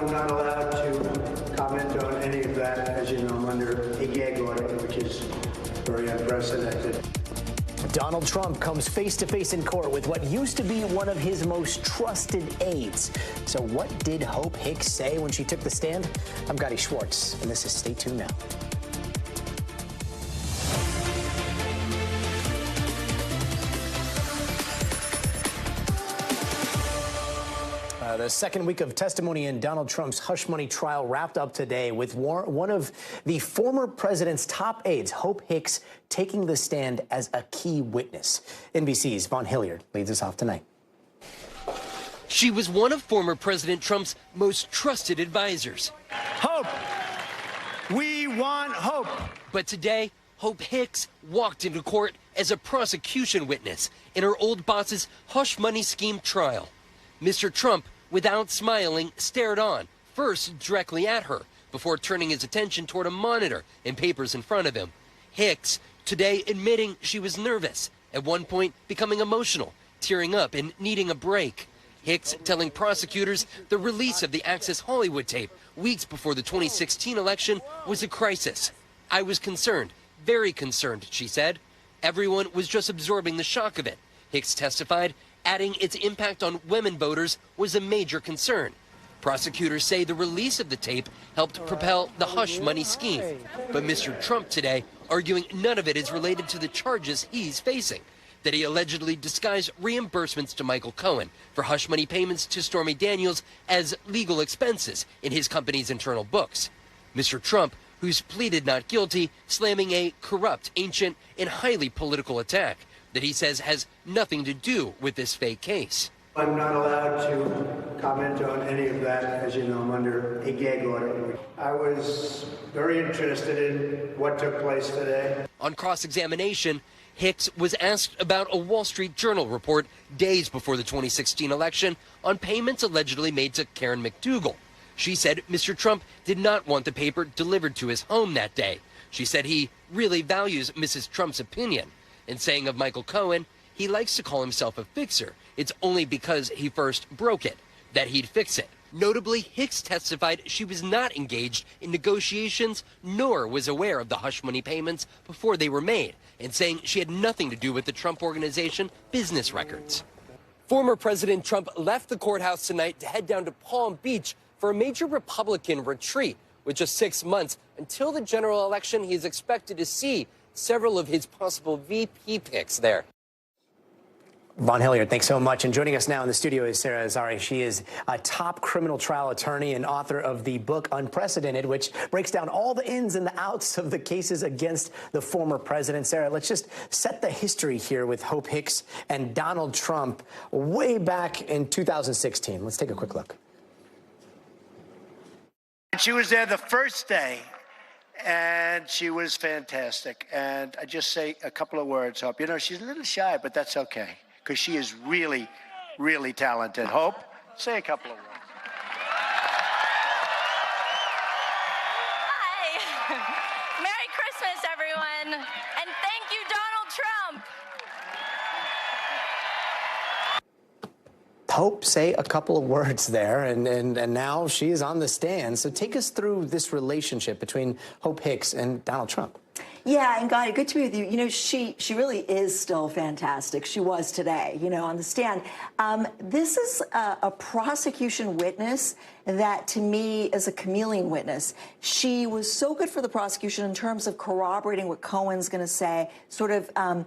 I'm not allowed to comment on any of that. As you know, I'm under a gag order, which is very unprecedented. Donald Trump comes face-to-face in court with what used to be one of his most trusted aides. So what did Hope Hicks say when she took the stand? I'm Gadi Schwartz, and this is Stay Tuned Now. The second week of testimony in Donald Trump's hush money trial wrapped up today with one of the former president's top aides, Hope Hicks, taking the stand as a key witness. NBC's Vaughn Hilliard leads us off tonight. She was one of former President Trump's most trusted advisors. Hope! We want hope! But today, Hope Hicks walked into court as a prosecution witness in her old boss's hush money scheme trial. Mr. Trump, without smiling, stared on, first directly at her, before turning his attention toward a monitor and papers in front of him. Hicks, today admitting she was nervous, at one point becoming emotional, tearing up and needing a break. Hicks telling prosecutors the release of the Access Hollywood tape weeks before the 2016 election was a crisis. I was concerned, very concerned, she said. Everyone was just absorbing the shock of it, Hicks testified, adding its impact on women voters was a major concern. Prosecutors say the release of the tape helped propel the hush money scheme. But Mr. Trump today arguing none of it is related to the charges he's facing, that he allegedly disguised reimbursements to Michael Cohen for hush money payments to Stormy Daniels as legal expenses in his company's internal books. Mr. Trump, who's pleaded not guilty, slamming a corrupt, ancient, and highly political attack that he says has nothing to do with this fake case. I'm not allowed to comment on any of that. As you know, I'm under a gag order. I was very interested in what took place today. On cross-examination, Hicks was asked about a Wall Street Journal report days before the 2016 election on payments allegedly made to Karen McDougal. She said Mr. Trump did not want the paper delivered to his home that day. She said he really values Mrs. Trump's opinion, and saying of Michael Cohen, he likes to call himself a fixer. It's only because he first broke it that he'd fix it. Notably, Hicks testified she was not engaged in negotiations nor was aware of the hush money payments before they were made, and saying she had nothing to do with the Trump Organization business records. Former President Trump left the courthouse tonight to head down to Palm Beach for a major Republican retreat. With just 6 months until the general election, he's expected to see several of his possible VP picks there. Vaughn Hilliard, thanks so much. And joining us now in the studio is Sarah Azari. She is a top criminal trial attorney and author of the book Unprecedented, which breaks down all the ins and the outs of the cases against the former president. Sarah, let's just set the history here with Hope Hicks and Donald Trump way back in 2016. Let's take a quick look. She was there the first day, and she was fantastic. And I just say a couple of words, Hope. You know, she's a little shy, but that's okay, because she is really, really talented. Hope, say a couple of words. Hi. Merry Christmas, everyone. And thank you, Donald Trump. Hope, say a couple of words there, and now she is on the stand. So take us through this relationship between Hope Hicks and Donald Trump. Yeah, and Gadi, good to be with you. You know, she really is still fantastic. She was today, you know, on the stand. This is a prosecution witness that, to me, is a chameleon witness. She was so good for the prosecution in terms of corroborating what Cohen's going to say, sort of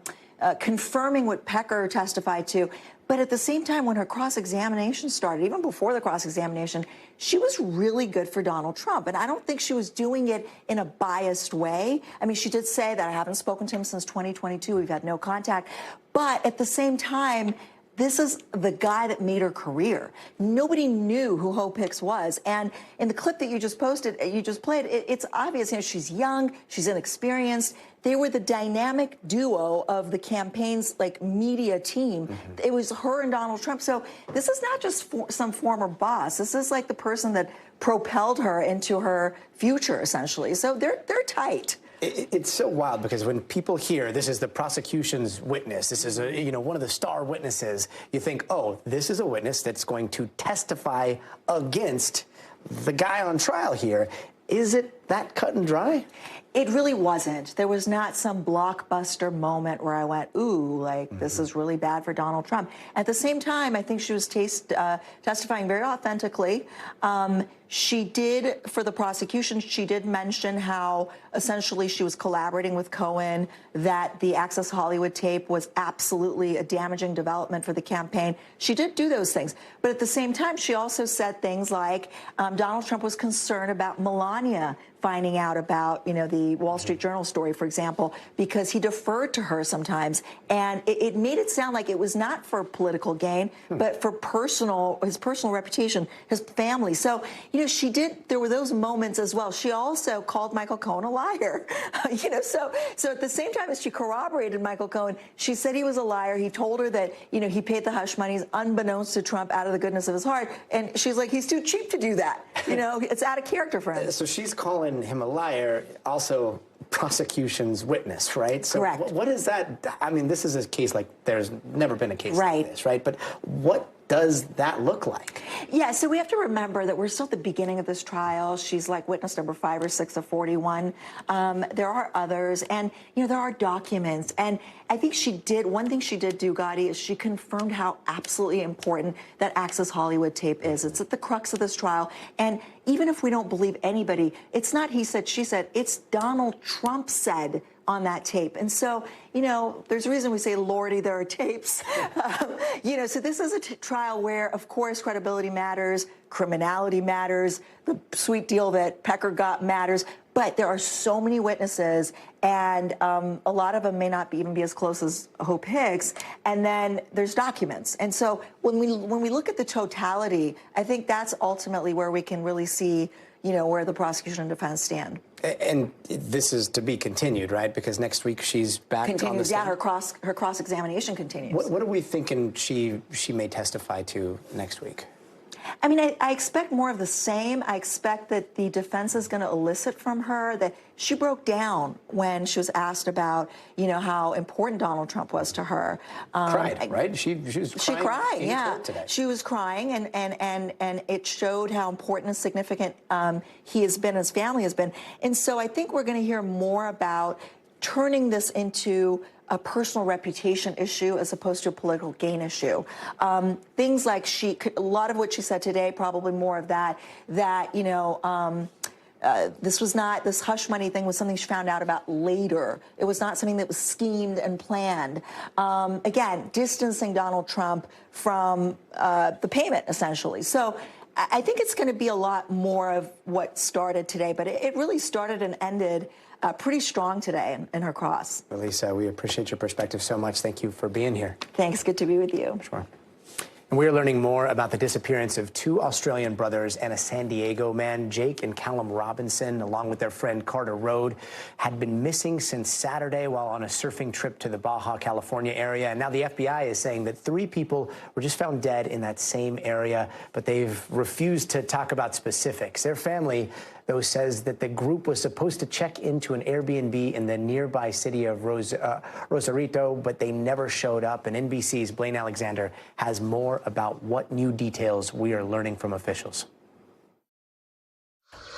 confirming what Pecker testified to. But at the same time, when her cross-examination started, even before the cross-examination, she was really good for Donald Trump. And I don't think she was doing it in a biased way. I mean, she did say that I haven't spoken to him since 2022. We've had no contact. But at the same time, this is the guy that made her career. Nobody knew who Hope Hicks was. And in the clip that you just posted, you just played, it's obvious, you know, she's young, she's inexperienced. They were the dynamic duo of the campaign's, like, media team. Mm-hmm. It was her and Donald Trump. So this is not just some former boss. This is like the person that propelled her into her future, essentially. So they're tight. It's so wild because when people hear this is the prosecution's witness, this is one of the star witnesses, you think, oh, this is a witness that's going to testify against the guy on trial here. Is it that cut and dry? It really wasn't. There was not some blockbuster moment where I went, ooh, like, this is really bad for Donald Trump. At the same time, I think she was testifying very authentically. She did, for the prosecution, she did mention how essentially she was collaborating with Cohen, that the Access Hollywood tape was absolutely a damaging development for the campaign. She did do those things. But at the same time, she also said things like Donald Trump was concerned about Melania finding out about, you know, the Wall Street Journal story, for example, because he deferred to her sometimes. And it made it sound like it was not for political gain, but for his personal reputation, his family. So, you know, there were those moments as well. She also called Michael Cohen a liar. You know, so at the same time as she corroborated Michael Cohen, she said he was a liar. He told her that, you know, he paid the hush monies unbeknownst to Trump out of the goodness of his heart. And she's like, he's too cheap to do that. You know, it's out of character for him. So she's calling him a liar, also prosecution's witness, right? So correct. What is that? I mean, this is a case like there's never been a case like this, right? But what does that look like? Yeah, so we have to remember that we're still at the beginning of this trial. She's like witness number 5 or 6 of 41. There are others, and you know, there are documents. And I think one thing she did do, Gadi, is she confirmed how absolutely important that Access Hollywood tape is. It's at the crux of this trial. And even if we don't believe anybody, it's not he said, she said, it's Donald Trump said on that tape. And so, you know, there's a reason we say, Lordy, there are tapes. You know, so this is a trial where, of course, credibility matters, criminality matters, the sweet deal that Pecker got matters, but there are so many witnesses, and a lot of them may not even be as close as Hope Hicks, and then there's documents. And so when we look at the totality, I think that's ultimately where we can really see, you know, where the prosecution and defense stand. And this is to be continued, right? Because next week she's back on the stand. Yeah, her cross-examination continues. What are we thinking she may testify to next week? I mean, I expect more of the same. I expect that the defense is going to elicit from her that she broke down when she was asked about, you know, how important Donald Trump was to her. Cried, right? She was crying. She cried, yeah. Today. She was crying, and it showed how important and significant he has been, his family has been. And so I think we're going to hear more about turning this into a personal reputation issue as opposed to a political gain issue. Things like a lot of what she said today, probably more of that, you know, this hush money thing was something she found out about later. It was not something that was schemed and planned. Again, distancing Donald Trump from the payment, essentially. So I think it's going to be a lot more of what started today, but it really started and ended pretty strong today in her cross. Well, Lisa, we appreciate your perspective so much. Thank you for being here. Thanks. Good to be with you. Sure. And we're learning more about the disappearance of 2 Australian brothers and a San Diego man. Jake and Callum Robinson, along with their friend Carter Rode, had been missing since Saturday while on a surfing trip to the Baja California area. And now the FBI is saying that 3 people were just found dead in that same area, but they've refused to talk about specifics. Their family, though, says that the group was supposed to check into an Airbnb in the nearby city of Rosarito, but they never showed up. And NBC's Blaine Alexander has more about what new details we are learning from officials.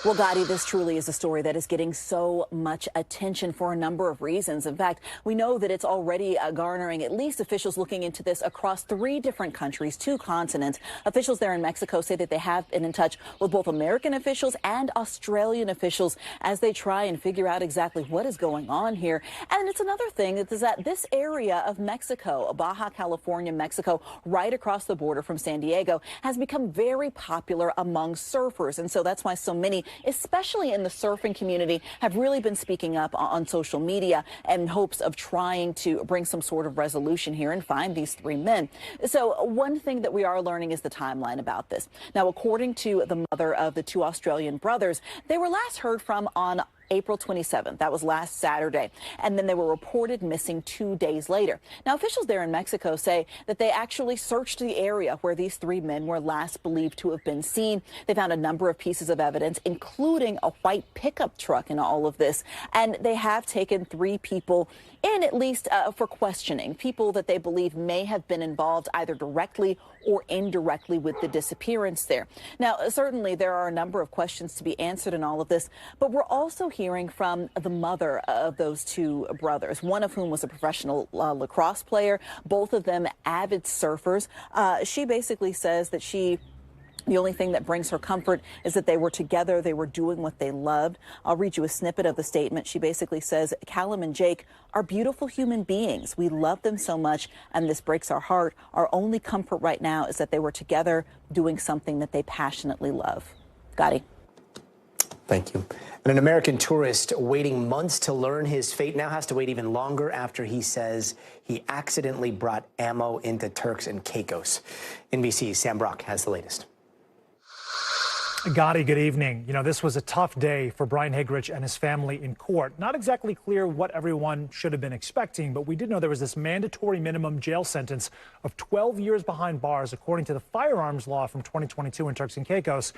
Well, Gadi, this truly is a story that is getting so much attention for a number of reasons. In fact, we know that it's already garnering at least officials looking into this across 3 different countries, 2 continents. Officials there in Mexico say that they have been in touch with both American officials and Australian officials as they try and figure out exactly what is going on here. And it's another thing is that this area of Mexico, Baja California, Mexico, right across the border from San Diego, has become very popular among surfers. And so that's why so many, especially in the surfing community, have really been speaking up on social media in hopes of trying to bring some sort of resolution here and find these 3 men. So one thing that we are learning is the timeline about this. Now, according to the mother of the 2 Australian brothers, they were last heard from on April 27th. That was last Saturday. And then they were reported missing 2 days later. Now, officials there in Mexico say that they actually searched the area where these 3 men were last believed to have been seen. They found a number of pieces of evidence, including a white pickup truck in all of this. And they have taken 3 people in, at least for questioning, people that they believe may have been involved either directly or indirectly with the disappearance there. Now, certainly there are a number of questions to be answered in all of this, but we're also hearing from the mother of those 2 brothers, one of whom was a professional lacrosse player, both of them avid surfers. She basically says that the only thing that brings her comfort is that they were together, they were doing what they loved. I'll read you a snippet of the statement. She basically says, Callum and Jake are beautiful human beings. We love them so much, and this breaks our heart. Our only comfort right now is that they were together doing something that they passionately love. Gadi. Thank you. And an American tourist waiting months to learn his fate now has to wait even longer after he says he accidentally brought ammo into Turks and Caicos. NBC's Sam Brock has the latest. Gadi, good evening. You know, this was a tough day for Brian Higrich and his family in court. Not exactly clear what everyone should have been expecting, but we did know there was this mandatory minimum jail sentence of 12 years behind bars, according to the firearms law from 2022 in Turks and Caicos.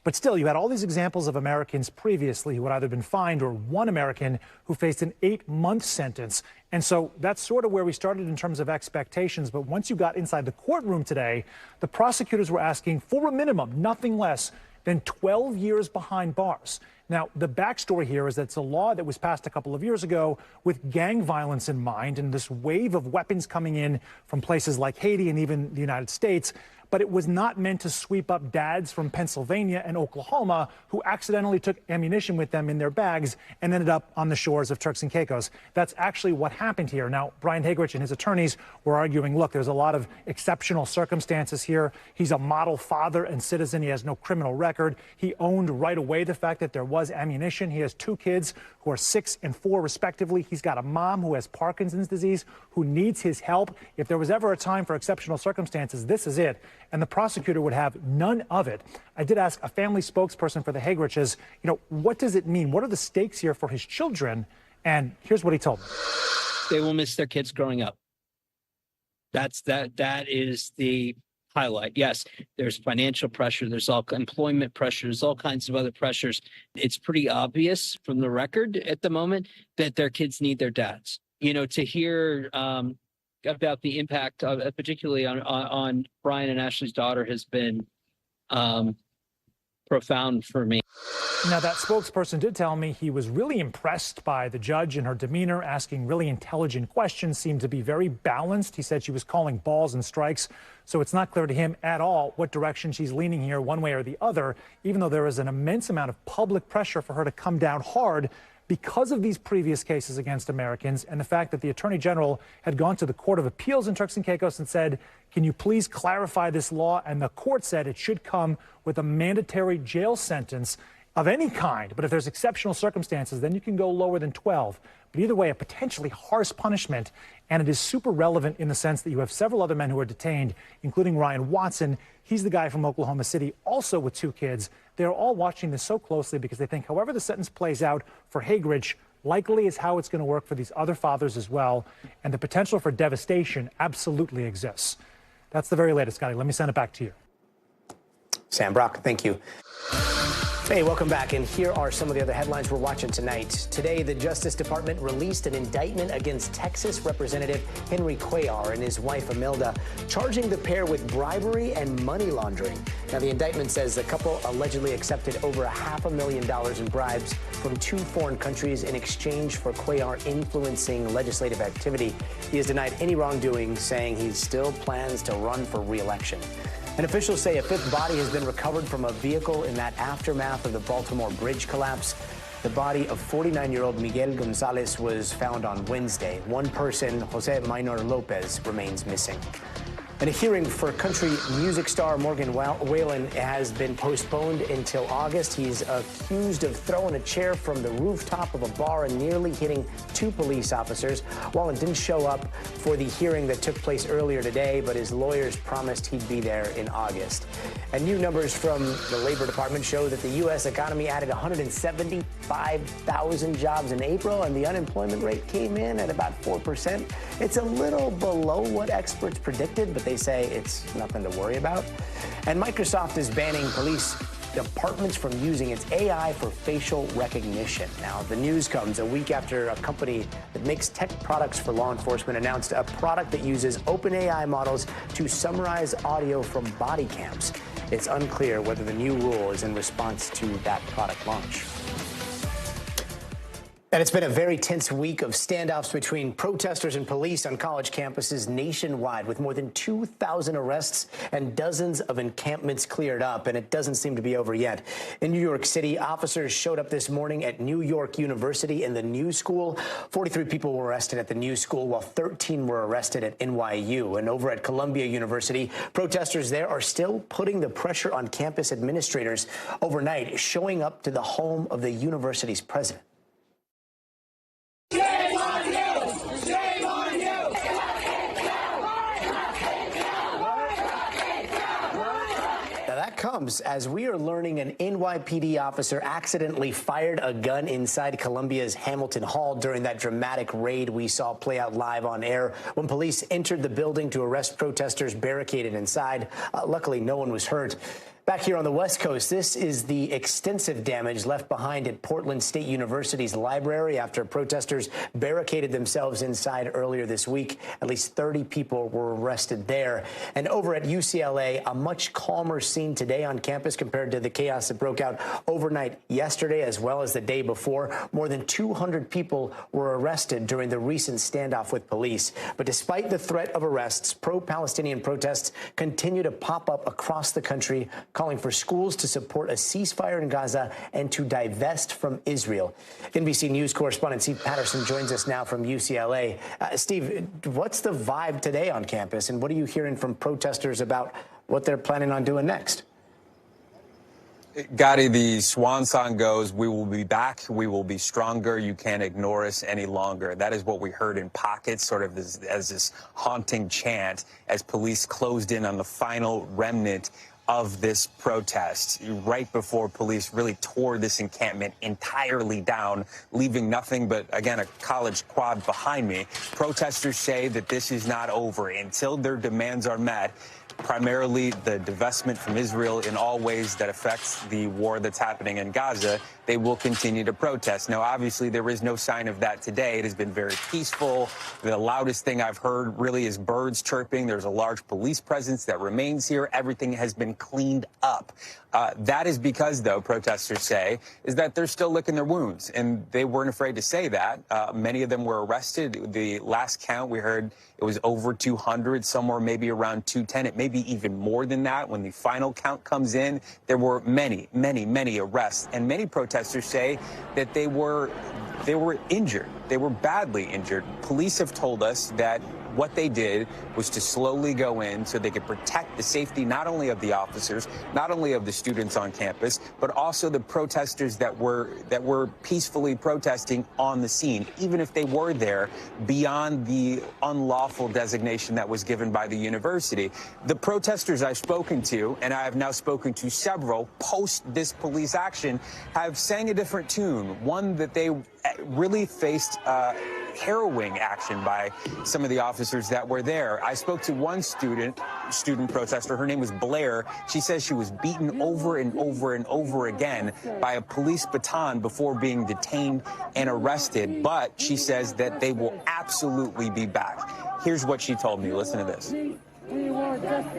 But still, you had all these examples of Americans previously who had either been fined or one American who faced an 8-month sentence. And so that's sort of where we started in terms of expectations. But once you got inside the courtroom today, the prosecutors were asking for a minimum, nothing less than 12 years behind bars. Now, the backstory here is that it's a law that was passed a couple of years ago with gang violence in mind and this wave of weapons coming in from places like Haiti and even the United States. But it was not meant to sweep up dads from Pennsylvania and Oklahoma who accidentally took ammunition with them in their bags and ended up on the shores of Turks and Caicos. That's actually what happened here. Now, Brian Higrich and his attorneys were arguing, look, there's a lot of exceptional circumstances here. He's a model father and citizen. He has no criminal record. He owned right away the fact that there was ammunition. He has 2 kids who are 6 and 4 respectively. He's got a mom who has Parkinson's disease who needs his help. If there was ever a time for exceptional circumstances, this is it. And the prosecutor would have none of it. I did ask a family spokesperson for the Higriches, you know, what does it mean? What are the stakes here for his children? And here's what he told me. They will miss their kids growing up. That is the highlight. Yes, there's financial pressure. There's all employment pressure. There's all kinds of other pressures. It's pretty obvious from the record at the moment that their kids need their dads. You know, to hear about the impact of, particularly on Brian and Ashley's daughter, has been profound for me. Now, that spokesperson did tell me he was really impressed by the judge and her demeanor, asking really intelligent questions, seemed to be very balanced. He said she was calling balls and strikes, so it's not clear to him at all what direction she's leaning here, one way or the other, even though there is an immense amount of public pressure for her to come down hard because of these previous cases against Americans and the fact that the Attorney General had gone to the Court of Appeals in Turks and Caicos and said, can you please clarify this law? And the court said it should come with a mandatory jail sentence of any kind. But if there's exceptional circumstances, then you can go lower than 12. But either way, a potentially harsh punishment. And it is super relevant in the sense that you have several other men who are detained, including Ryan Watson. He's the guy from Oklahoma City, also with 2 kids. They're all watching this so closely because they think however the sentence plays out for Higrich likely is how it's going to work for these other fathers as well. And the potential for devastation absolutely exists. That's the very latest, Gadi. Let me send it back to you. Sam Brock, thank you. Hey, welcome back. And here are some of the other headlines we're watching tonight. Today, the Justice Department released an indictment against Texas Representative Henry Cuellar and his wife, Imelda, charging the pair with bribery and money laundering. Now, the indictment says the couple allegedly accepted over $500,000 in bribes from 2 foreign countries in exchange for Cuellar influencing legislative activity. He has denied any wrongdoing, saying he still plans to run for re-election. And officials say a 5th body has been recovered from a vehicle in that aftermath of the Baltimore bridge collapse. The body of 49-year-old Miguel Gonzalez was found on Wednesday. One person, Jose Minor Lopez, remains missing. And a hearing for country music star Morgan Wallen has been postponed until August. He's accused of throwing a chair from the rooftop of a bar and nearly hitting 2 police officers. Wallen didn't show up for the hearing that took place earlier today, but his lawyers promised he'd be there in August. And new numbers from the Labor Department show that the U.S. economy added 175,000 jobs in April, and the unemployment rate came in at about 4%. It's a little below what experts predicted, but they say it's nothing to worry about. And Microsoft is banning police departments from using its AI for facial recognition. Now, the news comes a week after a company that makes tech products for law enforcement announced a product that uses open AI models to summarize audio from body cams. It's unclear whether the new rule is in response to that product launch. And it's been a very tense week of standoffs between protesters and police on college campuses nationwide, with more than 2,000 arrests and dozens of encampments cleared up, and it doesn't seem to be over yet. In New York City, officers showed up this morning at New York University in the New School. 43 people were arrested at the New School, while 13 were arrested at NYU. And over at Columbia University, protesters there are still putting the pressure on campus administrators overnight, showing up to the home of the university's president. Comes as we are learning an NYPD officer accidentally fired a gun inside Columbia's Hamilton Hall during that dramatic raid we saw play out live on air. When police entered the building to arrest protesters barricaded inside, luckily no one was hurt. Back here on the West Coast, this is the extensive damage left behind at Portland State University's library after protesters barricaded themselves inside earlier this week. At least 30 people were arrested there. And over at UCLA, a much calmer scene today on campus compared to the chaos that broke out overnight yesterday as well as the day before. More than 200 people were arrested during the recent standoff with police. But despite the threat of arrests, pro-Palestinian protests continue to pop up across the country, calling for schools to support a ceasefire in Gaza and to divest from Israel. NBC News correspondent Steve Patterson joins us now from UCLA. Steve, what's the vibe today on campus, and what are you hearing from protesters about what they're planning on doing next? Gadi, the swan song goes, "We will be back, we will be stronger, you can't ignore us any longer." That is what we heard in pockets, sort of as this haunting chant as police closed in on the final remnant of this protest, right before police really tore this encampment entirely down, leaving nothing but, again, a college quad behind me. Protesters say that this is not over until their demands are met, primarily the divestment from Israel in all ways that affects the war that's happening in Gaza. They will continue to protest. Now, obviously, there is no sign of that today. It has been very peaceful. The loudest thing I've heard really is birds chirping. There's a large police presence that remains here. Everything has been cleaned up. That is because, though, protesters say, is that they're still licking their wounds, and they weren't afraid to say that. Many of them were arrested. The last count we heard, it was over 200, somewhere maybe around 210. It may be even more than that. When the final count comes in, there were many, many, many arrests, and many protesters say that they were injured. They were badly injured. Police have told us that what they did was to slowly go in so they could protect the safety not only of the officers, not only of the students on campus, but also the protesters that were peacefully protesting on the scene, even if they were there beyond the unlawful designation that was given by the university. The protesters I've spoken to, and I have now spoken to several post this police action, have sang a different tune, one that they really faced harrowing action by some of the officers that were there. I spoke to one student protester. Her name was Blair. She says she was beaten over and over and over again by a police baton before being detained and arrested. But she says that they will absolutely be back. Here's what she told me. Listen to this. I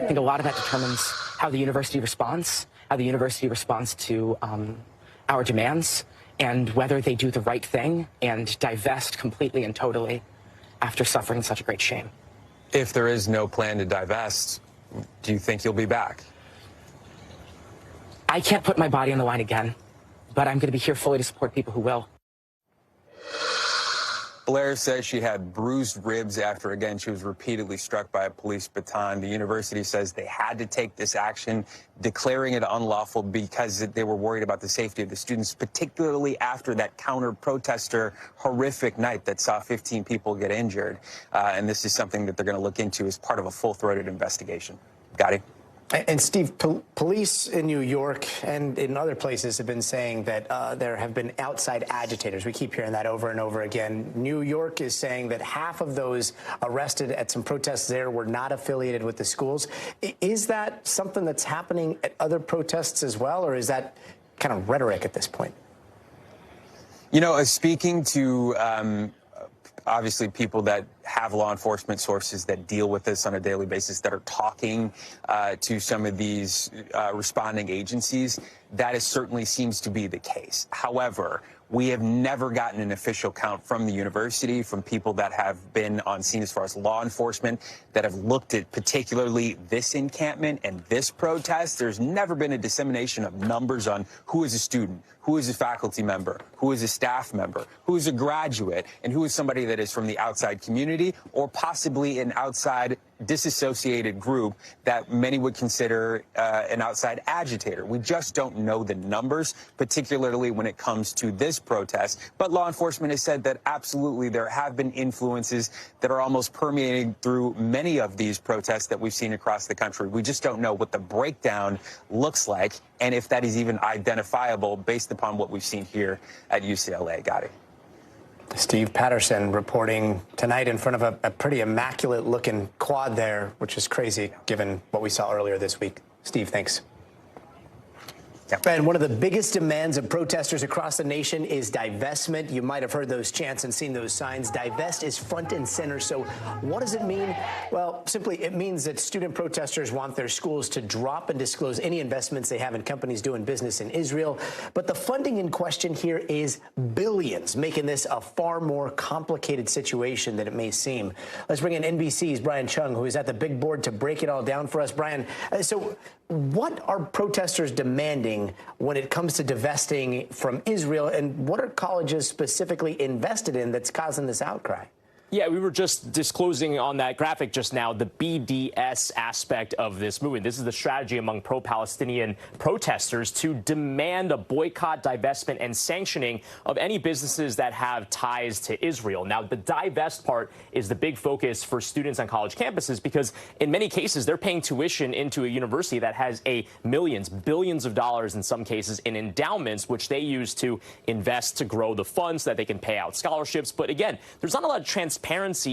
think a lot of that determines how the university responds to our demands, and whether they do the right thing and divest completely and totally after suffering such a great shame. If there is no plan to divest, do you think you'll be back? I can't put my body on the line again, but I'm going to be here fully to support people who will. Hilaire says she had bruised ribs after, again, she was repeatedly struck by a police baton. The university says they had to take this action, declaring it unlawful because they were worried about the safety of the students, particularly after that counter-protester horrific night that saw 15 people get injured. And this is something that they're going to look into as part of a full-throated investigation. Gadi? And Steve, police in New York and in other places have been saying that there have been outside agitators. We keep hearing that over and over again. New York is saying that half of those arrested at some protests there were not affiliated with the schools. Is that something that's happening at other protests as well, or is that kind of rhetoric at this point? You know, speaking to obviously people that have law enforcement sources that deal with this on a daily basis, that are talking to some of these responding agencies, that is certainly seems to be the case. However, we have never gotten an official count from the university, from people that have been on scene as far as law enforcement, that have looked at particularly this encampment and this protest. There's never been a dissemination of numbers on who is a student, who is a faculty member, who is a staff member, who is a graduate, and who is somebody that is from the outside community or possibly an outside disassociated group that many would consider an outside agitator. We just don't know the numbers, particularly when it comes to this protest. But law enforcement has said that absolutely there have been influences that are almost permeating through many of these protests that we've seen across the country. We just don't know what the breakdown looks like and if that is even identifiable based upon what we've seen here at UCLA. Gadi? Steve Patterson reporting tonight in front of a pretty immaculate-looking quad there, which is crazy given what we saw earlier this week. Steve, thanks. And one of the biggest demands of protesters across the nation is divestment. You might have heard those chants and seen those signs. Divest is front and center. So what does it mean? Well, simply it means that student protesters want their schools to drop and disclose any investments they have in companies doing business in Israel. But the funding in question here is billions, making this a far more complicated situation than it may seem. Let's bring in NBC's Brian Chung, who is at the big board to break it all down for us. Brian, so what are protesters demanding when it comes to divesting from Israel, and what are colleges specifically invested in that's causing this outcry? Yeah, we were just disclosing on that graphic just now the BDS aspect of this movement. This is the strategy among pro-Palestinian protesters to demand a boycott, divestment, and sanctioning of any businesses that have ties to Israel. Now, the divest part is the big focus for students on college campuses because in many cases, they're paying tuition into a university that has millions, billions of dollars in some cases in endowments, which they use to invest to grow the funds so that they can pay out scholarships. But again, there's not a lot of transparency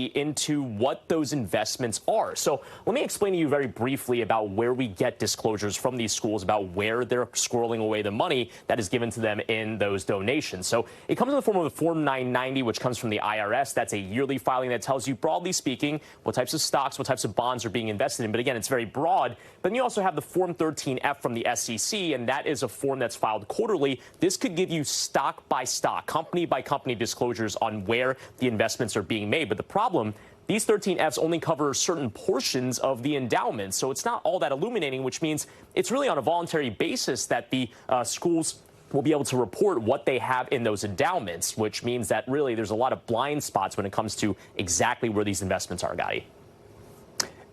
into what those investments are. So let me explain to you very briefly about where we get disclosures from these schools about where they're squirreling away the money that is given to them in those donations. So it comes in the form of the Form 990, which comes from the IRS. That's a yearly filing that tells you, broadly speaking, what types of stocks, what types of bonds are being invested in. But again, it's very broad. But then you also have the Form 13F from the SEC, and that is a form that's filed quarterly. This could give you stock by stock, company by company disclosures on where the investments are being made. But the problem, these 13Fs only cover certain portions of the endowment. So it's not all that illuminating, which means it's really on a voluntary basis that the schools will be able to report what they have in those endowments, which means that really there's a lot of blind spots when it comes to exactly where these investments are, Gadi.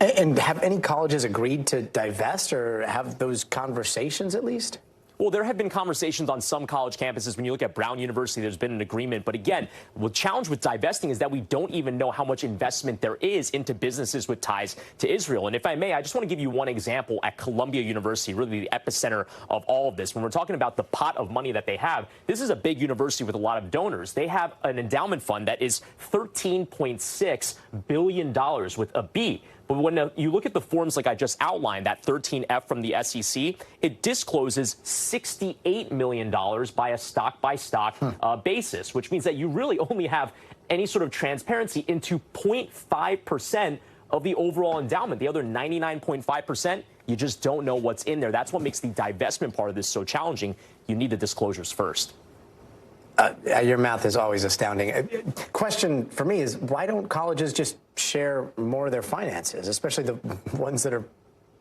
And have any colleges agreed to divest or have those conversations at least? Well, there have been conversations on some college campuses. When you look at Brown University, there's been an agreement. But again, the challenge with divesting is that we don't even know how much investment there is into businesses with ties to Israel. And if I may, I just want to give you one example at Columbia University, really the epicenter of all of this. When we're talking about the pot of money that they have, this is a big university with a lot of donors. They have an endowment fund that is $13.6 billion with a B. But when you look at the forms like I just outlined, that 13F from the SEC, it discloses $68 million by a stock-by-stock basis, which means that you really only have any sort of transparency into 0.5% of the overall endowment. The other 99.5%, you just don't know what's in there. That's what makes the divestment part of this so challenging. You need the disclosures first. Your math is always astounding. Question for me is, why don't colleges just share more of their finances, especially the ones that are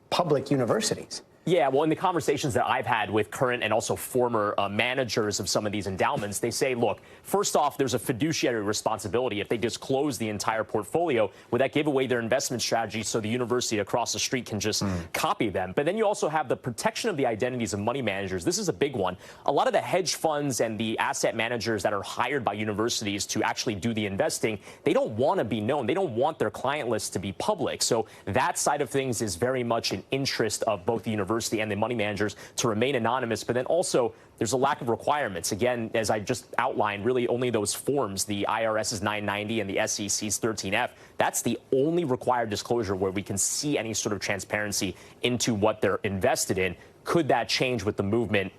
public universities? Yeah, well, in the conversations that I've had with current and also former managers of some of these endowments, they say, look, first off, there's a fiduciary responsibility. If they disclose the entire portfolio, would that give away their investment strategy so the university across the street can just copy them? But then you also have the protection of the identities of money managers. This is a big one. A lot of the hedge funds and the asset managers that are hired by universities to actually do the investing, they don't want to be known. They don't want their client list to be public. So that side of things is very much an interest of both the university and the money managers to remain anonymous. But then also there's a lack of requirements. Again, as I just outlined, really only those forms, the IRS's 990 and the SEC's 13F, that's the only required disclosure where we can see any sort of transparency into what they're invested in. Could that change with the movement?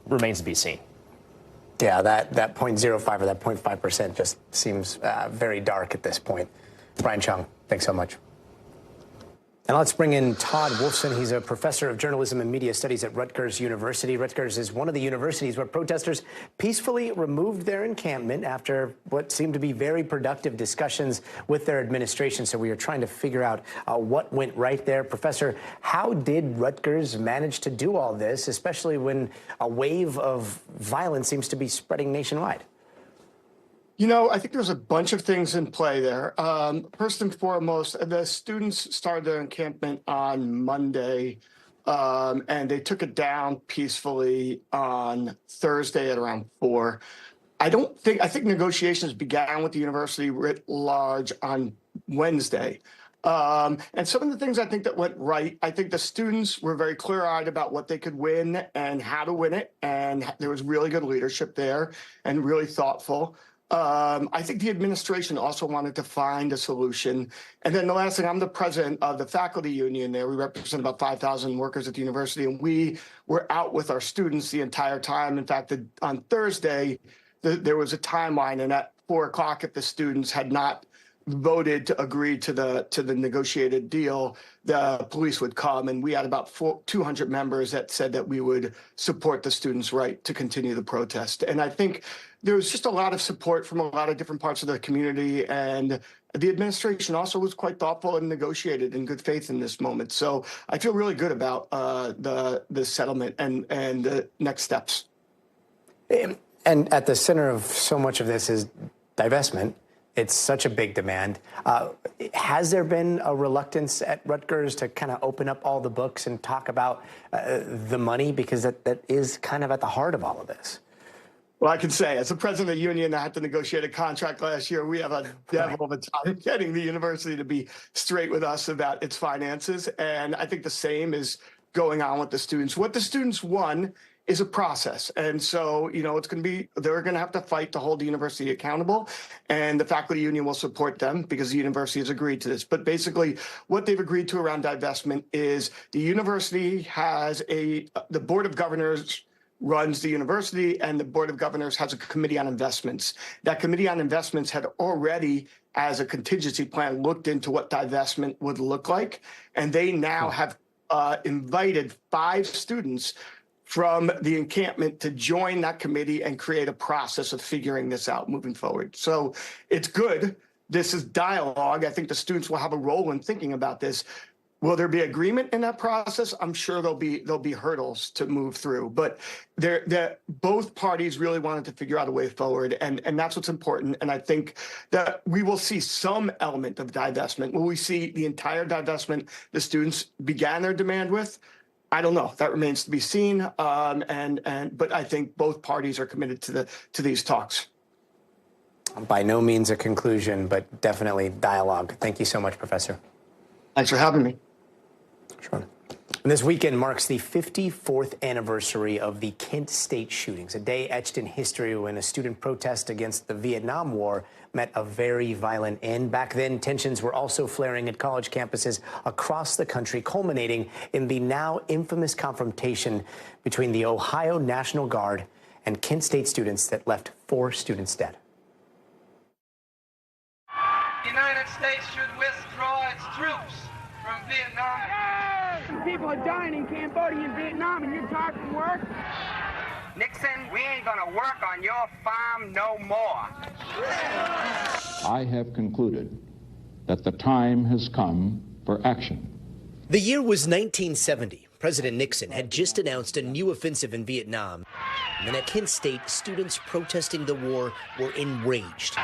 Remains to be seen. Yeah, that 0.05 or that 0.5% just seems very dark at this point. Brian Chung, thanks so much. And let's bring in Todd Wolfson. He's a professor of journalism and media studies at Rutgers University. Rutgers is one of the universities where protesters peacefully removed their encampment after what seemed to be very productive discussions with their administration. So we are trying to figure out what went right there. Professor, how did Rutgers manage to do all this, especially when a wave of violence seems to be spreading nationwide? You know, I think there's a bunch of things in play there. First and foremost, the students started their encampment on Monday, and they took it down peacefully on Thursday at around 4. I think negotiations began with the university writ large on Wednesday. And some of the things I think that went right, I think the students were very clear-eyed about what they could win and how to win it. And there was really good leadership there and really thoughtful. I think the administration also wanted to find a solution. And then the last thing, I'm the president of the faculty union there. We represent about 5,000 workers at the university, and we were out with our students the entire time. In fact, on Thursday, there was a timeline, and at 4 o'clock, if the students had not voted to agree to the negotiated deal, the police would come, and we had about 200 members that said that we would support the students' right to continue the protest. And I think there was just a lot of support from a lot of different parts of the community, and the administration also was quite thoughtful and negotiated in good faith in this moment. So I feel really good about the settlement and the next steps. And at the center of so much of this is divestment. It's such a big demand. Has there been a reluctance at Rutgers to kind of open up all the books and talk about the money? Because that is kind of at the heart of all of this. Well, I can say, as the president of the union, I had to negotiate a contract last year. We have a devil of a time getting the university to be straight with us about its finances. And I think the same is going on with the students. What the students won is a process. And so, you know, they're going to have to fight to hold the university accountable, and the faculty union will support them because the university has agreed to this. But basically what they've agreed to around divestment is the university has the board of governors runs the university, and the board of governors has a committee on investments. That committee on investments had already, as a contingency plan, looked into what divestment would look like. And they now have invited 5 students from the encampment to join that committee and create a process of figuring this out moving forward. So it's good. This is dialogue. I think the students will have a role in thinking about this. Will there be agreement in that process? I'm sure there'll be hurdles to move through, but both parties really wanted to figure out a way forward, and that's what's important. And I think that we will see some element of divestment. Will we see the entire divestment the students began their demand with? I don't know. That remains to be seen. But I think both parties are committed to these talks. By no means a conclusion, but definitely dialogue. Thank you so much, Professor. Thanks for having me. Sure. And this weekend marks the 54th anniversary of the Kent State shootings, a day etched in history when a student protest against the Vietnam War met a very violent end. Back then, tensions were also flaring at college campuses across the country, culminating in the now infamous confrontation between the Ohio National Guard and Kent State students that left 4 students dead. The United States should withdraw its troops from Vietnam. People are dying in Cambodia and Vietnam, and you're talking work? Nixon, we ain't gonna work on your farm no more. I have concluded that the time has come for action. The year was 1970. President Nixon had just announced a new offensive in Vietnam. And then at Kent State, students protesting the war were enraged.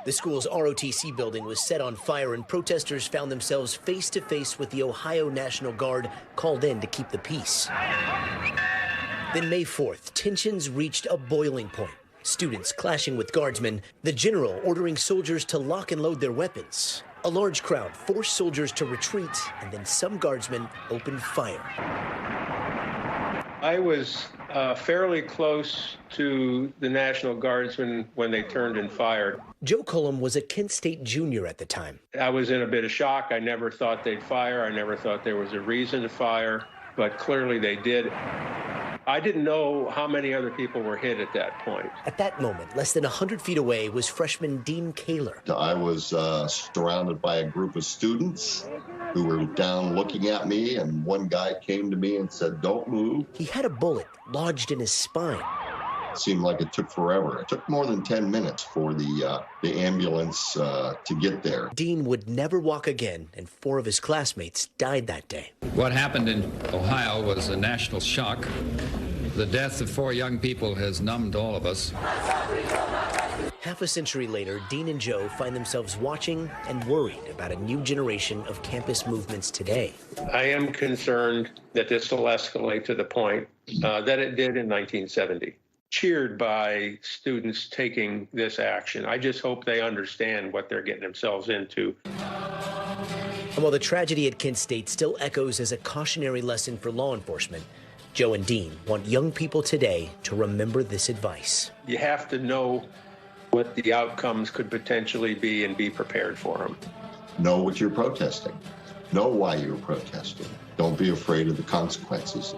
The school's ROTC building was set on fire, and protesters found themselves face to face with the Ohio National Guard called in to keep the peace. Then May 4th, tensions reached a boiling point. Students clashing with guardsmen, the general ordering soldiers to lock and load their weapons. A large crowd forced soldiers to retreat, and then some guardsmen opened fire. I was fairly close to the National Guardsmen when they turned and fired. Joe Cullum was a Kent State junior at the time. I was in a bit of shock. I never thought they'd fire. I never thought there was a reason to fire, but clearly they did. I didn't know how many other people were hit at that point. At that moment, less than 100 feet away, was freshman Dean Kaler. I was surrounded by a group of students who were down looking at me, and one guy came to me and said, "Don't move." He had a bullet lodged in his spine. It seemed like it took forever. It took more than 10 minutes for the ambulance to get there. Dean would never walk again, and 4 of his classmates died that day. What happened in Ohio was a national shock. The death of 4 young people has numbed all of us. Half a century later, Dean and Joe find themselves watching and worried about a new generation of campus movements today. I am concerned that this will escalate to the point that it did in 1970. Cheered by students taking this action. I just hope they understand what they're getting themselves into. And while the tragedy at Kent State still echoes as a cautionary lesson for law enforcement, Joe and Dean want young people today to remember this advice. You have to know what the outcomes could potentially be and be prepared for them. Know what you're protesting. Know why you're protesting. Don't be afraid of the consequences.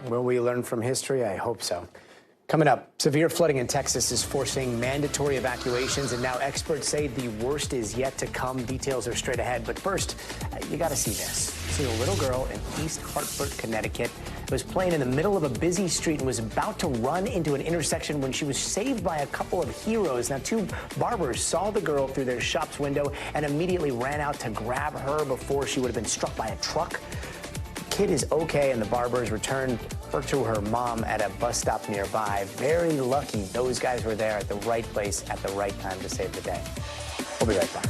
Will we learn from history? I hope so. Coming up, severe flooding in Texas is forcing mandatory evacuations, and now experts say the worst is yet to come. Details are straight ahead. But first, you got to see this. See a little girl in East Hartford, Connecticut, was playing in the middle of a busy street and was about to run into an intersection when she was saved by a couple of heroes. Now, 2 barbers saw the girl through their shop's window and immediately ran out to grab her before she would have been struck by a truck. Kid is okay, and the barbers returned her to her mom at a bus stop nearby. Very lucky those guys were there at the right place at the right time to save the day. We'll be right back.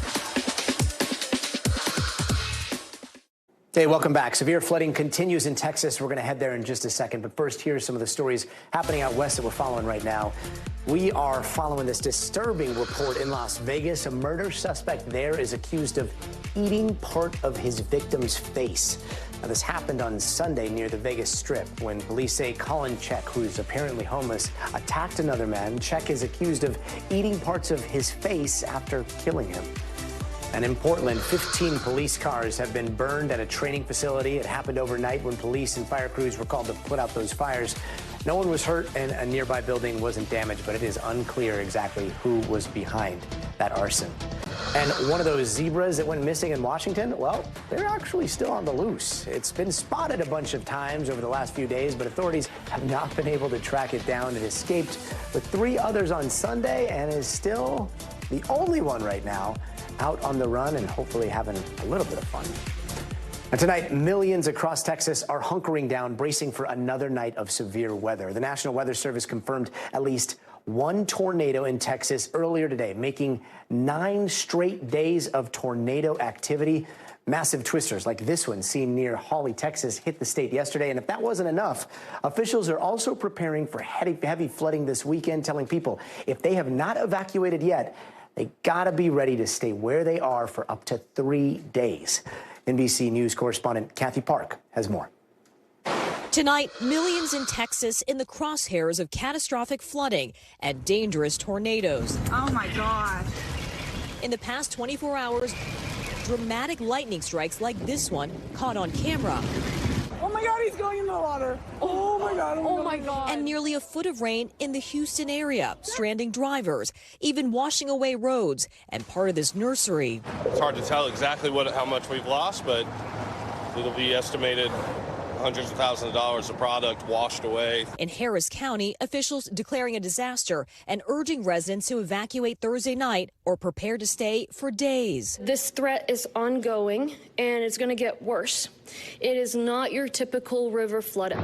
Hey, welcome back. Severe flooding continues in Texas. We're going to head there in just a second. But first, here's some of the stories happening out west that we're following right now. We are following this disturbing report in Las Vegas. A murder suspect there is accused of eating part of his victim's face. Now, this happened on Sunday near the Vegas Strip when police say Colin Check, who's apparently homeless, attacked another man. Check is accused of eating parts of his face after killing him. And in Portland, 15 police cars have been burned at a training facility. It happened overnight when police and fire crews were called to put out those fires. No one was hurt, and a nearby building wasn't damaged, but it is unclear exactly who was behind that arson. And one of those zebras that went missing in Washington, well, they're actually still on the loose. It's been spotted a bunch of times over the last few days, but authorities have not been able to track it down. It escaped with 3 others on Sunday and is still the only one right now out on the run and hopefully having a little bit of fun. And tonight, millions across Texas are hunkering down, bracing for another night of severe weather. The National Weather Service confirmed at least 1 tornado in Texas earlier today, making 9 straight days of tornado activity. Massive twisters like this one seen near Hawley, Texas, hit the state yesterday. And if that wasn't enough, officials are also preparing for heavy flooding this weekend, telling people if they have not evacuated yet, they gotta be ready to stay where they are for up to 3 days. NBC News correspondent Kathy Park has more. Tonight, millions in Texas in the crosshairs of catastrophic flooding and dangerous tornadoes. Oh my God. In the past 24 hours, dramatic lightning strikes like this one caught on camera. Oh my God, he's going in the water. Oh my God. Oh my God. And nearly a foot of rain in the Houston area, stranding drivers, even washing away roads and part of this nursery. It's hard to tell exactly how much we've lost, but it'll be estimated hundreds of thousands of dollars of product washed away. In Harris County, officials declaring a disaster and urging residents to evacuate Thursday night or prepare to stay for days. This threat is ongoing and it's going to get worse. It is not your typical river flood.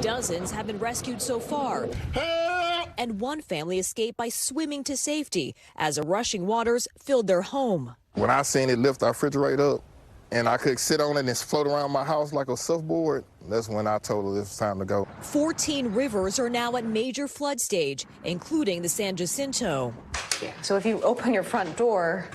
Dozens have been rescued so far. And one family escaped by swimming to safety as the rushing waters filled their home. When I seen it lift our refrigerator up and I could sit on it and float around my house like a surfboard, that's when I told her it was time to go. 14 rivers are now at major flood stage, including the San Jacinto. So if you open your front door,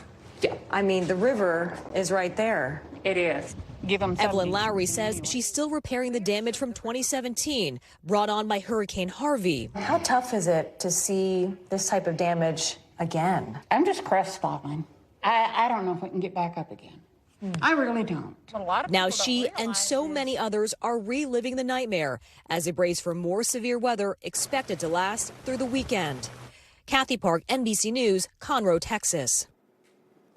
I mean, the river is right there. It is. Give them Evelyn Lowry says she's still repairing the damage from 2017, brought on by Hurricane Harvey. How tough is it to see this type of damage again? I'm just crestfallen. I don't know if we can get back up again. I really don't. Now she and so many others are reliving the nightmare as they brace for more severe weather expected to last through the weekend. Kathy Park, NBC News, Conroe, Texas.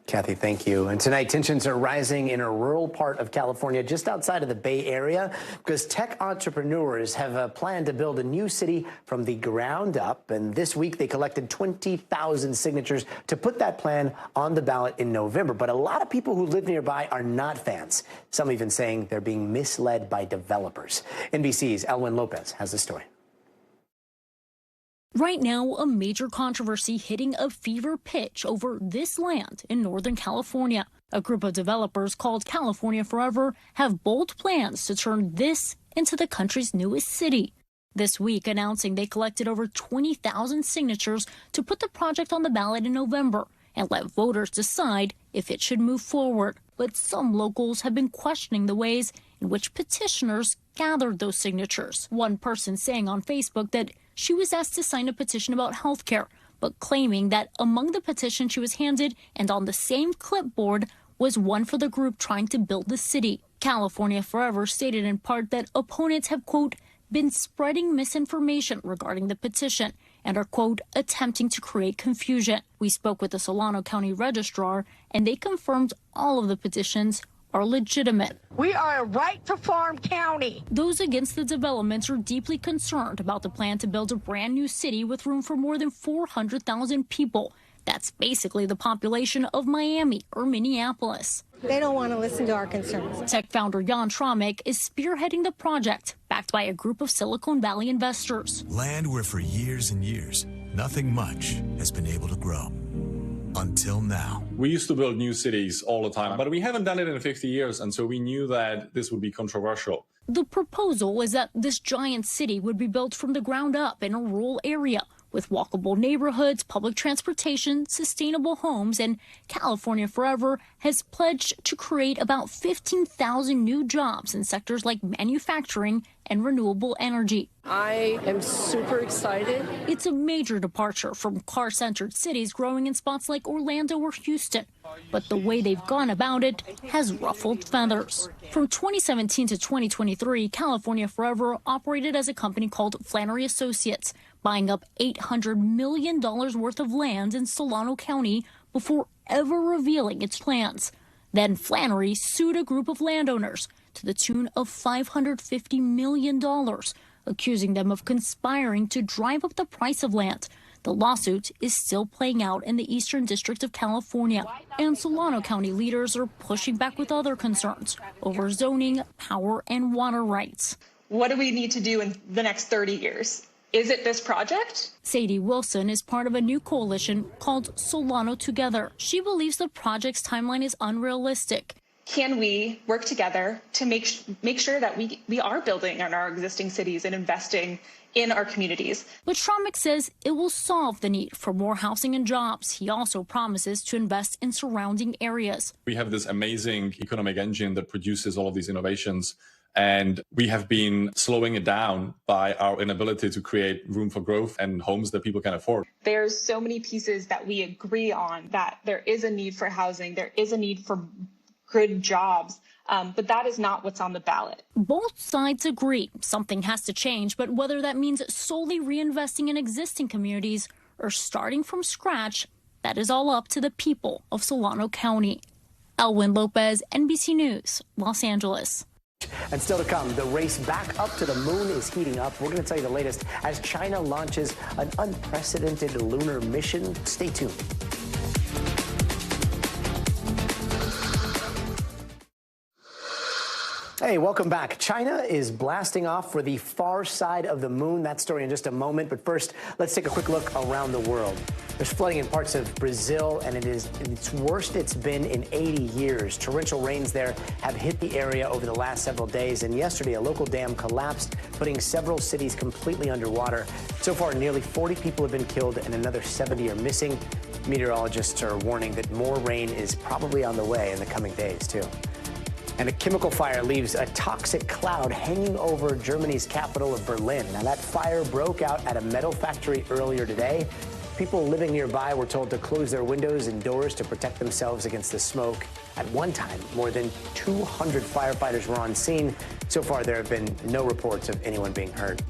Kathy, thank you. And tonight, tensions are rising in a rural part of California just outside of the Bay Area because tech entrepreneurs have a plan to build a new city from the ground up. And this week, they collected 20,000 signatures to put that plan on the ballot in November. But a lot of people who live nearby are not fans, some even saying they're being misled by developers. NBC's Elwin Lopez has the story. Right now, a major controversy hitting a fever pitch over this land in Northern California. A group of developers called California Forever have bold plans to turn this into the country's newest city. This week, announcing they collected over 20,000 signatures to put the project on the ballot in November and let voters decide if it should move forward. But some locals have been questioning the ways in which petitioners gathered those signatures. One person saying on Facebook that she was asked to sign a petition about health care, but claiming that among the petitions she was handed and on the same clipboard was one for the group trying to build the city. California Forever stated in part that opponents have, quote, been spreading misinformation regarding the petition and are, quote, attempting to create confusion. We spoke with the Solano County Registrar, and they confirmed all of the petitions are legitimate. We are a right-to-farm county. Those against the developments are deeply concerned about the plan to build a brand new city with room for more than 400,000 people. That's basically the population of Miami or Minneapolis. They don't want to listen to our concerns. Tech founder Jan Tromek is spearheading the project, backed by a group of Silicon Valley investors. Land where for years and years, nothing much has been able to grow. Until now. We used to build new cities all the time, but we haven't done it in 50 years, and so we knew that this would be controversial. The proposal is that this giant city would be built from the ground up in a rural area with walkable neighborhoods, public transportation, sustainable homes, and California Forever has pledged to create about 15,000 new jobs in sectors like manufacturing and renewable energy. I am super excited. It's a major departure from car-centered cities growing in spots like Orlando or Houston. But the way they've gone about it has ruffled feathers. From 2017 to 2023, California Forever operated as a company called Flannery Associates, buying up $800 million worth of land in Solano County before ever revealing its plans. Then Flannery sued a group of landowners to the tune of $550 million, accusing them of conspiring to drive up the price of land. The lawsuit is still playing out in the Eastern District of California, and Solano County leaders are pushing back with other concerns over zoning, power, and water rights. What do we need to do in the next 30 years? Is it this project? Sadie Wilson is part of a new coalition called Solano Together. She believes the project's timeline is unrealistic. Can we work together to make sure that we are building on our existing cities and investing in our communities? But Tromek says it will solve the need for more housing and jobs. He also promises to invest in surrounding areas. We have this amazing economic engine that produces all of these innovations, and we have been slowing it down by our inability to create room for growth and homes that people can afford. There's so many pieces that we agree on, that there is a need for housing, there is a need for good jobs, but that is not what's on the ballot. Both sides agree something has to change, but whether that means solely reinvesting in existing communities or starting from scratch, that is all up to the people of Solano County. Elwin Lopez, NBC News, Los Angeles. And still to come, the race back up to the moon is heating up. We're going to tell you the latest as China launches an unprecedented lunar mission. Stay tuned. Hey, welcome back. China is blasting off for the far side of the moon. That story in just a moment. But first, let's take a quick look around the world. There's flooding in parts of Brazil, and it's worst it's been in 80 years. Torrential rains there have hit the area over the last several days, and yesterday a local dam collapsed, putting several cities completely underwater. So far, nearly 40 people have been killed and another 70 are missing. Meteorologists are warning that more rain is probably on the way in the coming days, too. And a chemical fire leaves a toxic cloud hanging over Germany's capital of Berlin. Now, that fire broke out at a metal factory earlier today. People living nearby were told to close their windows and doors to protect themselves against the smoke. At one time, more than 200 firefighters were on scene. So far, there have been no reports of anyone being hurt.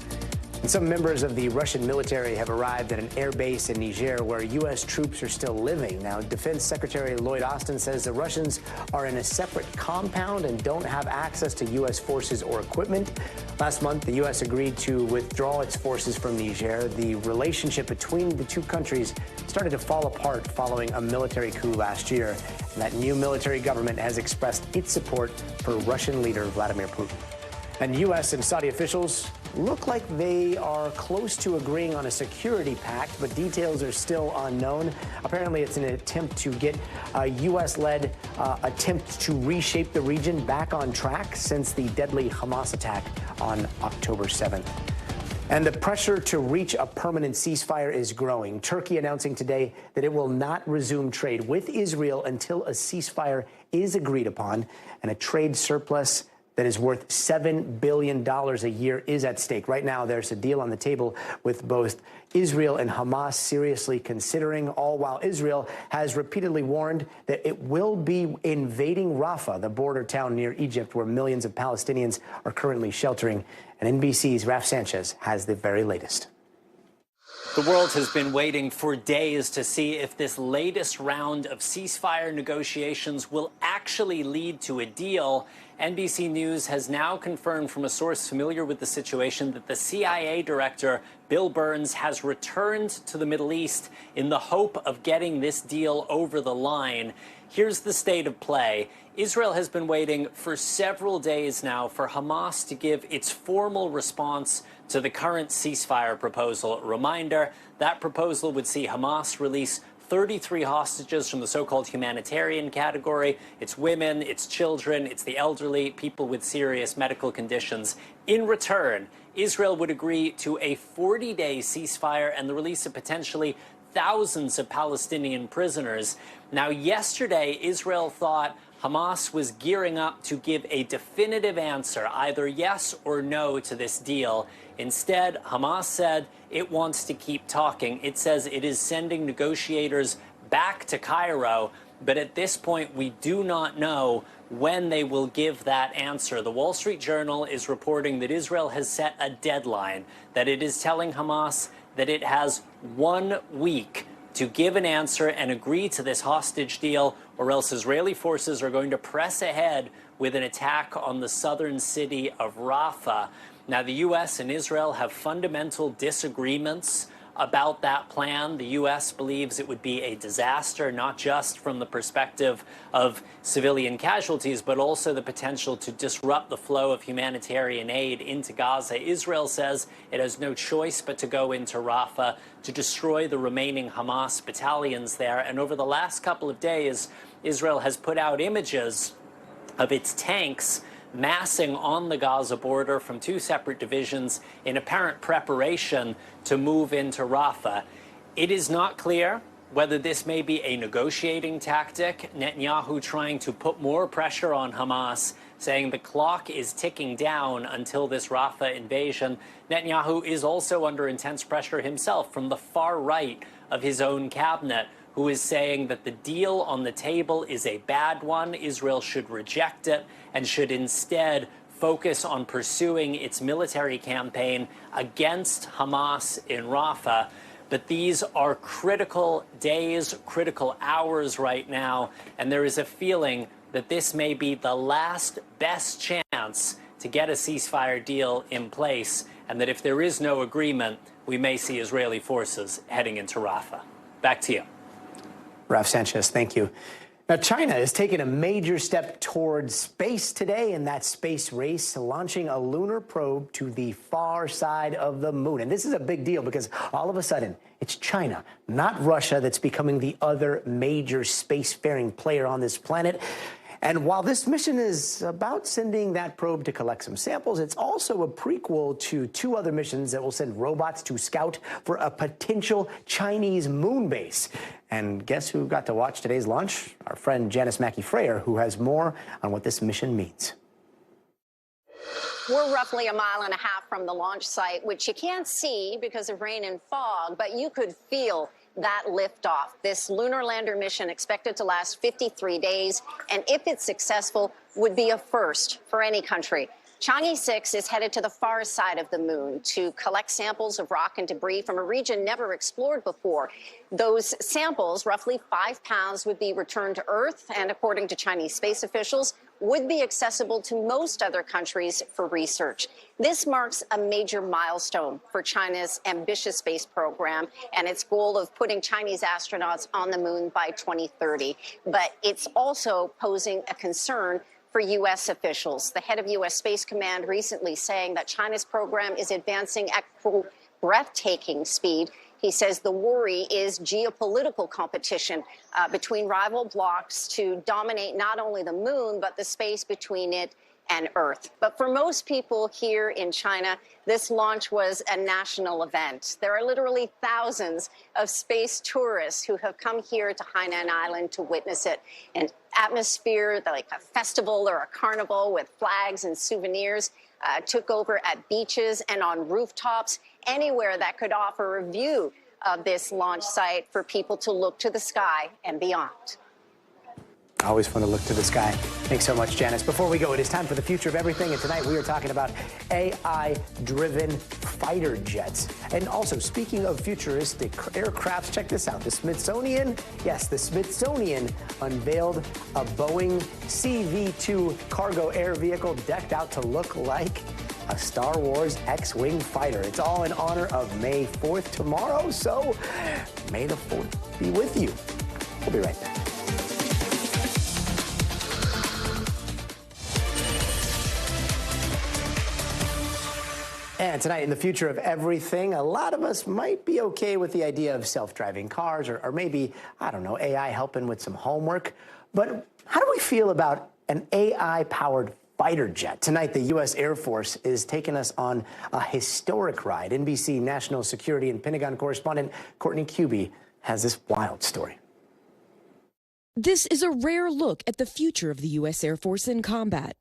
And some members of the Russian military have arrived at an air base in Niger where U.S. troops are still living. Now, Defense Secretary Lloyd Austin says the Russians are in a separate compound and don't have access to U.S. forces or equipment. Last month, the U.S. agreed to withdraw its forces from Niger. The relationship between the two countries started to fall apart following a military coup last year. And that new military government has expressed its support for Russian leader Vladimir Putin. And U.S. and Saudi officials look like they are close to agreeing on a security pact, but details are still unknown. Apparently, it's an attempt to get a U.S.-led attempt to reshape the region back on track since the deadly Hamas attack on October 7th. And the pressure to reach a permanent ceasefire is growing. Turkey announcing today that it will not resume trade with Israel until a ceasefire is agreed upon, and a trade surplus that is worth $7 billion a year is at stake. Right now, there's a deal on the table with both Israel and Hamas seriously considering, all while Israel has repeatedly warned that it will be invading Rafah, the border town near Egypt where millions of Palestinians are currently sheltering. And NBC's Raf Sanchez has the very latest. The world has been waiting for days to see if this latest round of ceasefire negotiations will actually lead to a deal. NBC News has now confirmed from a source familiar with the situation that the CIA director, Bill Burns, has returned to the Middle East in the hope of getting this deal over the line. Here's the state of play. Israel has been waiting for several days now for Hamas to give its formal response to the current ceasefire proposal. Reminder, that proposal would see Hamas release 33 hostages from the so-called humanitarian category. It's women, it's children, it's the elderly, people with serious medical conditions. In return, Israel would agree to a 40-day ceasefire and the release of potentially thousands of Palestinian prisoners. Now, yesterday, Israel thought Hamas was gearing up to give a definitive answer, either yes or no, to this deal. Instead, Hamas said it wants to keep talking. It says it is sending negotiators back to Cairo, but at this point, we do not know when they will give that answer. The Wall Street Journal is reporting that Israel has set a deadline, that it is telling Hamas that it has 1 week to give an answer and agree to this hostage deal, or else Israeli forces are going to press ahead with an attack on the southern city of Rafah. Now, the U.S. and Israel have fundamental disagreements about that plan. The U.S. believes it would be a disaster, not just from the perspective of civilian casualties, but also the potential to disrupt the flow of humanitarian aid into Gaza. Israel says it has no choice but to go into Rafah to destroy the remaining Hamas battalions there. And over the last couple of days, Israel has put out images of its tanks massing on the Gaza border from 2 separate divisions in apparent preparation to move into Rafah. It is not clear whether this may be a negotiating tactic, Netanyahu trying to put more pressure on Hamas, saying the clock is ticking down until this Rafah invasion. Netanyahu is also under intense pressure himself from the far right of his own cabinet, who is saying that the deal on the table is a bad one. Israel should reject it and should instead focus on pursuing its military campaign against Hamas in Rafah. But these are critical days, critical hours right now, and there is a feeling that this may be the last best chance to get a ceasefire deal in place, and that if there is no agreement, we may see Israeli forces heading into Rafah. Back to you. Raf Sanchez, thank you. Now, China is taking a major step towards space today in that space race, launching a lunar probe to the far side of the moon. And this is a big deal because all of a sudden, it's China, not Russia, that's becoming the other major spacefaring player on this planet. And while this mission is about sending that probe to collect some samples, it's also a prequel to 2 other missions that will send robots to scout for a potential Chinese moon base. And guess who got to watch today's launch? Our friend Janice Mackey-Freyer, who has more on what this mission means. We're roughly 1.5 miles from the launch site, which you can't see because of rain and fog, but you could feel that liftoff. This lunar lander mission expected to last 53 days, and if it's successful, would be a first for any country. Chang'e 6 is headed to the far side of the moon to collect samples of rock and debris from a region never explored before. Those samples, roughly 5 pounds, would be returned to Earth and, according to Chinese space officials, would be accessible to most other countries for research. This marks a major milestone for China's ambitious space program and its goal of putting Chinese astronauts on the moon by 2030. But it's also posing a concern for U.S. officials. The head of U.S. Space Command recently saying that China's program is advancing at, quote, breathtaking speed. He says the worry is geopolitical competition between rival blocs to dominate not only the moon, but the space between it and Earth. But for most people here in China, this launch was a national event. There are literally thousands of space tourists who have come here to Hainan Island to witness it. An atmosphere like a festival or a carnival with flags and souvenirs took over at beaches and on rooftops, anywhere that could offer a view of this launch site for people to look to the sky and beyond. Always fun to look to the sky. Thanks so much, Janice. Before we go, it is time for the future of everything, and tonight we are talking about AI-driven fighter jets. And also, speaking of futuristic aircrafts, check this out. The Smithsonian, yes, the Smithsonian unveiled a Boeing CV-2 cargo air vehicle decked out to look like a Star Wars X-Wing fighter. It's all in honor of May 4th tomorrow, so May the 4th be with you. We'll be right back. And tonight, in the future of everything, a lot of us might be okay with the idea of self-driving cars or maybe, I don't know, AI helping with some homework. But how do we feel about an AI-powered fighter jet? Tonight, the U.S. Air Force is taking us on a historic ride. NBC National Security and Pentagon correspondent Courtney Cubie has this wild story. This is a rare look at the future of the U.S. Air Force in combat.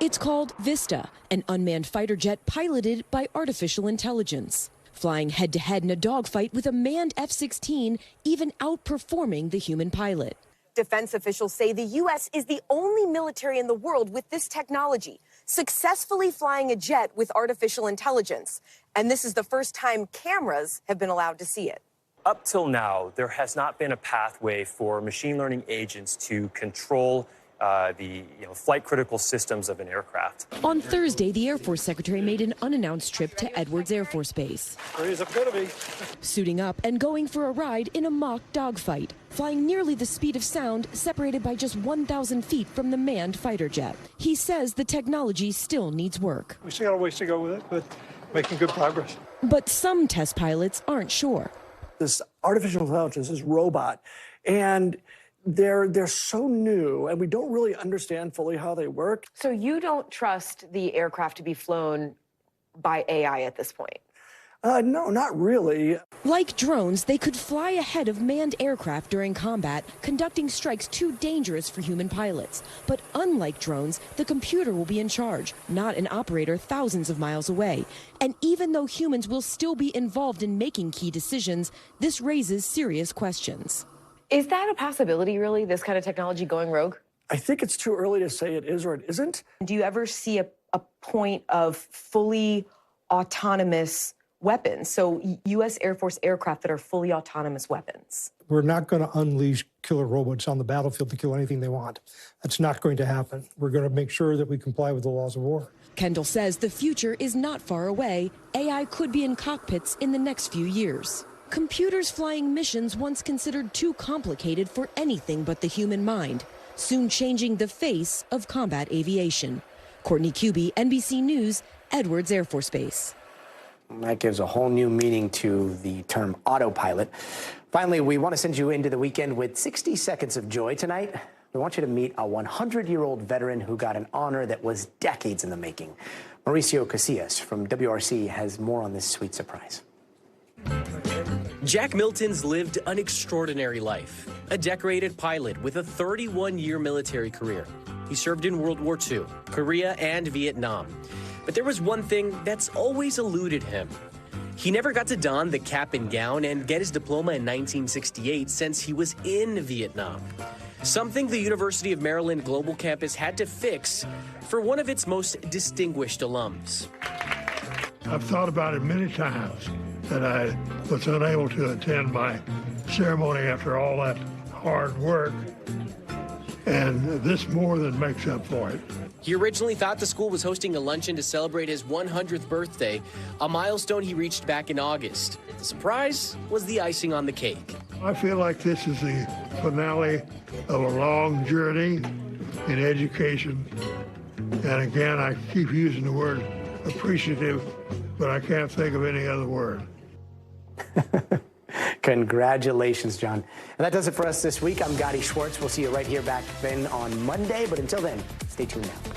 It's called Vista, an unmanned fighter jet piloted by artificial intelligence, flying head-to-head in a dogfight with a manned F-16, even outperforming the human pilot. Defense officials say the U.S. is the only military in the world with this technology, successfully flying a jet with artificial intelligence. And this is the first time cameras have been allowed to see it. Up till now, there has not been a pathway for machine learning agents to control the flight-critical systems of an aircraft. On Thursday, the Air Force Secretary made an unannounced trip to Edwards Air Force Base. Where's it gonna be? Suiting up and going for a ride in a mock dogfight, flying nearly the speed of sound, separated by just 1,000 feet from the manned fighter jet. He says the technology still needs work. We still got a ways to go with it, but making good progress. But some test pilots aren't sure. This artificial intelligence, this robot, and they're so new, and we don't really understand fully how they work. So you don't trust the aircraft to be flown by AI at this point? No, not really. Like drones, they could fly ahead of manned aircraft during combat, conducting strikes too dangerous for human pilots. But unlike drones, the computer will be in charge, not an operator thousands of miles away. And even though humans will still be involved in making key decisions, this raises serious questions. Is that a possibility, really, this kind of technology going rogue? I think it's too early to say it is or it isn't. Do you ever see a point of fully autonomous weapons, so U.S. Air Force aircraft that are fully autonomous weapons. We're not going to unleash killer robots on the battlefield to kill anything they want. That's not going to happen. We're going to make sure that we comply with the laws of war. Kendall says the future is not far away. AI could be in cockpits in the next few years. Computers flying missions once considered too complicated for anything but the human mind, soon changing the face of combat aviation. Courtney Kuby, NBC News, Edwards Air Force Base. That gives a whole new meaning to the term autopilot. Finally, we want to send you into the weekend with 60 seconds of joy tonight. We want you to meet a 100-year-old veteran who got an honor that was decades in the making. Mauricio Casillas from WRC has more on this sweet surprise. Jack Milton's lived an extraordinary life. A decorated pilot with a 31-year military career. He served in World War II, Korea, and Vietnam. But there was one thing that's always eluded him. He never got to don the cap and gown and get his diploma in 1968 since he was in Vietnam. Something the University of Maryland Global Campus had to fix for one of its most distinguished alums. I've thought about it many times that I was unable to attend my ceremony after all that hard work, and this more than makes up for it. He originally thought the school was hosting a luncheon to celebrate his 100th birthday, a milestone he reached back in August. The surprise was the icing on the cake. I feel like this is the finale of a long journey in education. And again, I keep using the word appreciative, but I can't think of any other word. Congratulations, John. And that does it for us this week. I'm Gadi Schwartz. We'll see you right here back then on Monday. But until then, stay tuned now.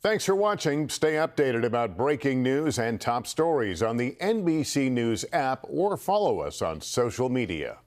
Thanks for watching. Stay updated about breaking news and top stories on the NBC News app or follow us on social media.